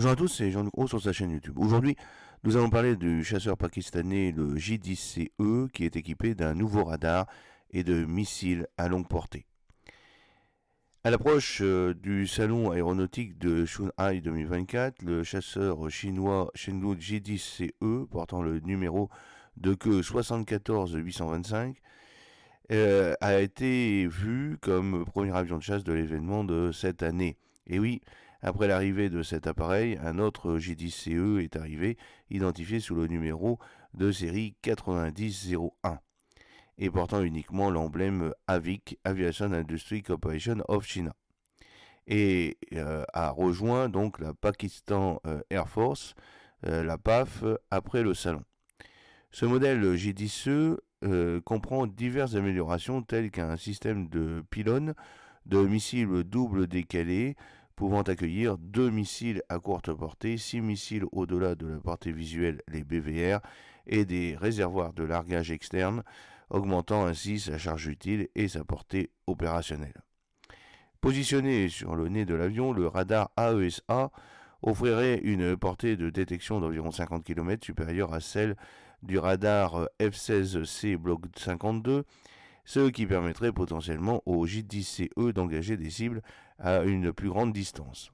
Bonjour à tous, c'est Jean-Luc Gros sur sa chaîne YouTube. Aujourd'hui, nous allons parler du chasseur pakistanais le J-10CE qui est équipé d'un nouveau radar et de missiles à longue portée. À l'approche du salon aéronautique de Shanghai 2024, le chasseur chinois Chengdu J-10CE, portant le numéro de queue 74825, a été vu comme premier avion de chasse de l'événement de cette année. Et oui, après l'arrivée de cet appareil, un autre J-10CE est arrivé, identifié sous le numéro de série 9001 et portant uniquement l'emblème AVIC, Aviation Industry Corporation of China, et a rejoint donc la Pakistan Air Force, la PAF, après le salon. Ce modèle J-10E comprend diverses améliorations telles qu'un système de pylônes, de missiles double décalés pouvant accueillir 2 missiles à courte portée, 6 missiles au-delà de la portée visuelle, les BVR, et des réservoirs de largage externe, augmentant ainsi sa charge utile et sa portée opérationnelle. Positionné sur le nez de l'avion, le radar AESA offrirait une portée de détection d'environ 50 km supérieure à celle du radar F-16C Block 52, ce qui permettrait potentiellement au J-10CE d'engager des cibles à une plus grande distance.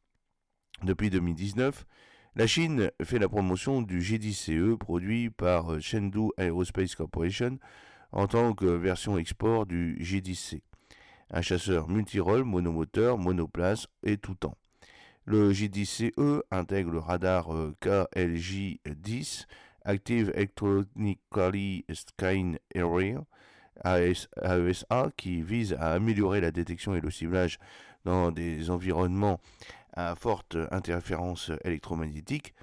Depuis 2019, la Chine fait la promotion du J-10CE produit par Chengdu Aerospace Corporation en tant que version export du J-10C, un chasseur multirôle, monomoteur, monoplace et tout temps. Le J-10CE intègre le radar KLJ-10, Active Electronically Scanned Area, AESA, qui vise à améliorer la détection et le ciblage dans des environnements à forte interférence électromagnétique.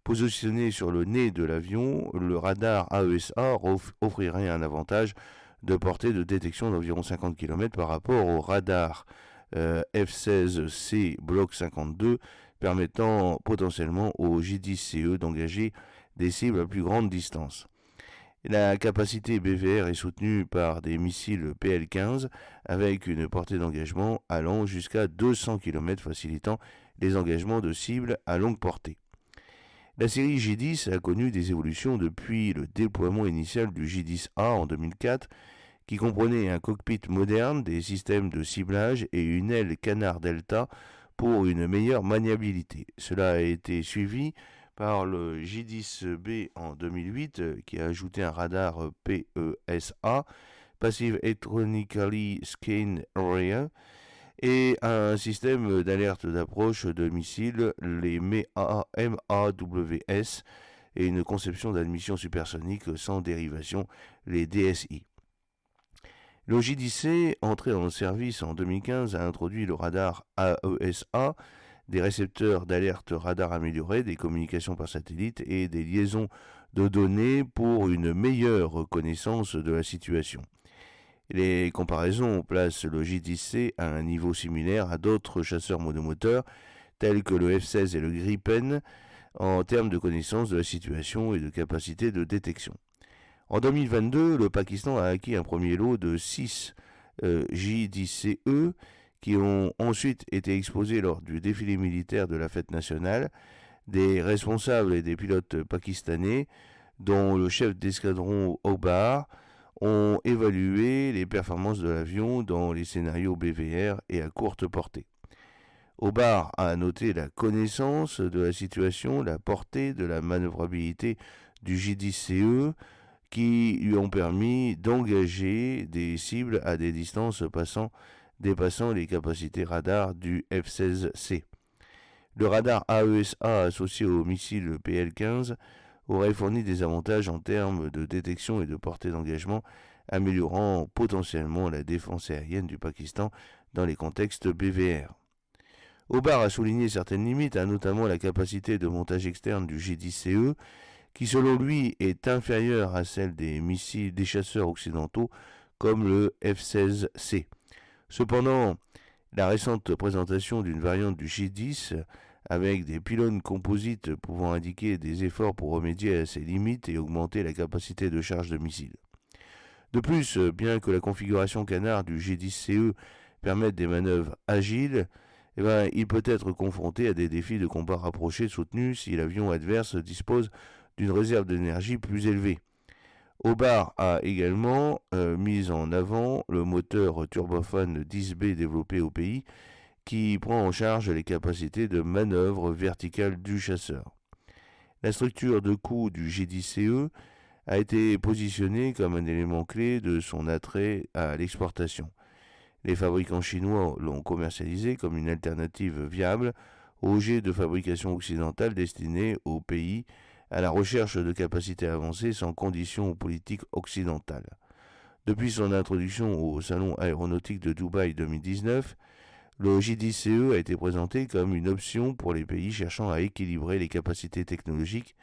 Positionné sur le nez de l'avion, le radar AESA offrirait un avantage de portée de détection d'environ 50 km par rapport au radar F-16C Block 52, permettant potentiellement au J-10CE d'engager des cibles à plus grande distance. La capacité BVR est soutenue par des missiles PL-15 avec une portée d'engagement allant jusqu'à 200 km, facilitant les engagements de cibles à longue portée. La série J-10 a connu des évolutions depuis le déploiement initial du J-10A en 2004, qui comprenait un cockpit moderne, des systèmes de ciblage et une aile canard delta pour une meilleure maniabilité. Cela a été suivi par le J-10B en 2008, qui a ajouté un radar PESA, Passive Electronically Scanned Area, et un système d'alerte d'approche de missiles, les MAWS, et une conception d'admission supersonique sans dérivation, les DSI. Le J-10C, entré en service en 2015, a introduit le radar AESA, des récepteurs d'alerte radar améliorés, des communications par satellite et des liaisons de données pour une meilleure connaissance de la situation. Les comparaisons placent le J-10C à un niveau similaire à d'autres chasseurs monomoteurs, tels que le F-16 et le Gripen, en termes de connaissance de la situation et de capacité de détection. En 2022, le Pakistan a acquis un premier lot de 6 J-10CE qui ont ensuite été exposés lors du défilé militaire de la fête nationale. Des responsables et des pilotes pakistanais, dont le chef d'escadron Obar, ont évalué les performances de l'avion dans les scénarios BVR et à courte portée. Obar a noté la connaissance de la situation, la portée de la manœuvrabilité du J-10CE, qui lui ont permis d'engager des cibles à des distances dépassant les capacités radar du F-16C. Le radar AESA associé au missile PL-15 aurait fourni des avantages en termes de détection et de portée d'engagement, améliorant potentiellement la défense aérienne du Pakistan dans les contextes BVR. Obar a souligné certaines limites, notamment la capacité de montage externe du J-10CE, qui selon lui est inférieure à celle des missiles des chasseurs occidentaux comme le F-16C. Cependant, la récente présentation d'une variante du J-10 avec des pylônes composites pouvant indiquer des efforts pour remédier à ces limites et augmenter la capacité de charge de missiles. De plus, bien que la configuration canard du J-10CE permette des manœuvres agiles, il peut être confronté à des défis de combat rapprochés soutenus si l'avion adverse dispose d'une réserve d'énergie plus élevée. Aubard a également mis en avant le moteur turbofane 10B développé au pays qui prend en charge les capacités de manœuvre verticale du chasseur. La structure de coût du G10CE a été positionnée comme un élément clé de son attrait à l'exportation. Les fabricants chinois l'ont commercialisé comme une alternative viable aux jets de fabrication occidentale destinés aux pays à la recherche de capacités avancées sans conditions politiques occidentales. Depuis son introduction au Salon aéronautique de Dubaï 2019, le J10CE a été présenté comme une option pour les pays cherchant à équilibrer les capacités technologiques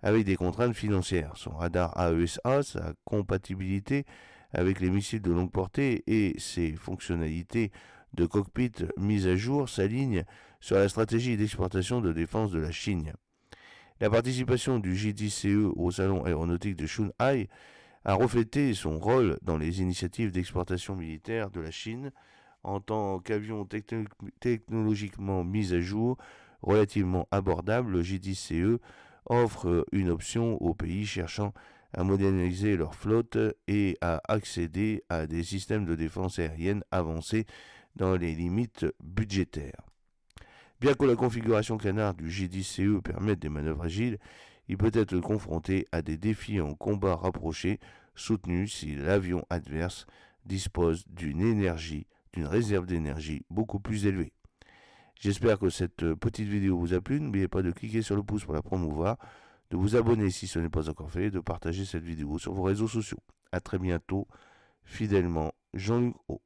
avec des contraintes financières. Son radar AESA, sa compatibilité avec les missiles de longue portée et ses fonctionnalités de cockpit mises à jour s'alignent sur la stratégie d'exportation de défense de la Chine. La participation du J10CE au salon aéronautique de Shanghai a reflété son rôle dans les initiatives d'exportation militaire de la Chine en tant qu'avion technologiquement mis à jour, relativement abordable. Le J10CE offre une option aux pays cherchant à moderniser leur flotte et à accéder à des systèmes de défense aérienne avancés dans les limites budgétaires. Bien que la configuration canard du J10CE permette des manœuvres agiles, il peut être confronté à des défis en combat rapproché soutenus si l'avion adverse dispose d'une réserve d'énergie beaucoup plus élevée. J'espère que cette petite vidéo vous a plu. N'oubliez pas de cliquer sur le pouce pour la promouvoir, de vous abonner si ce n'est pas encore fait, de partager cette vidéo sur vos réseaux sociaux. A très bientôt, fidèlement, Jean-Luc O.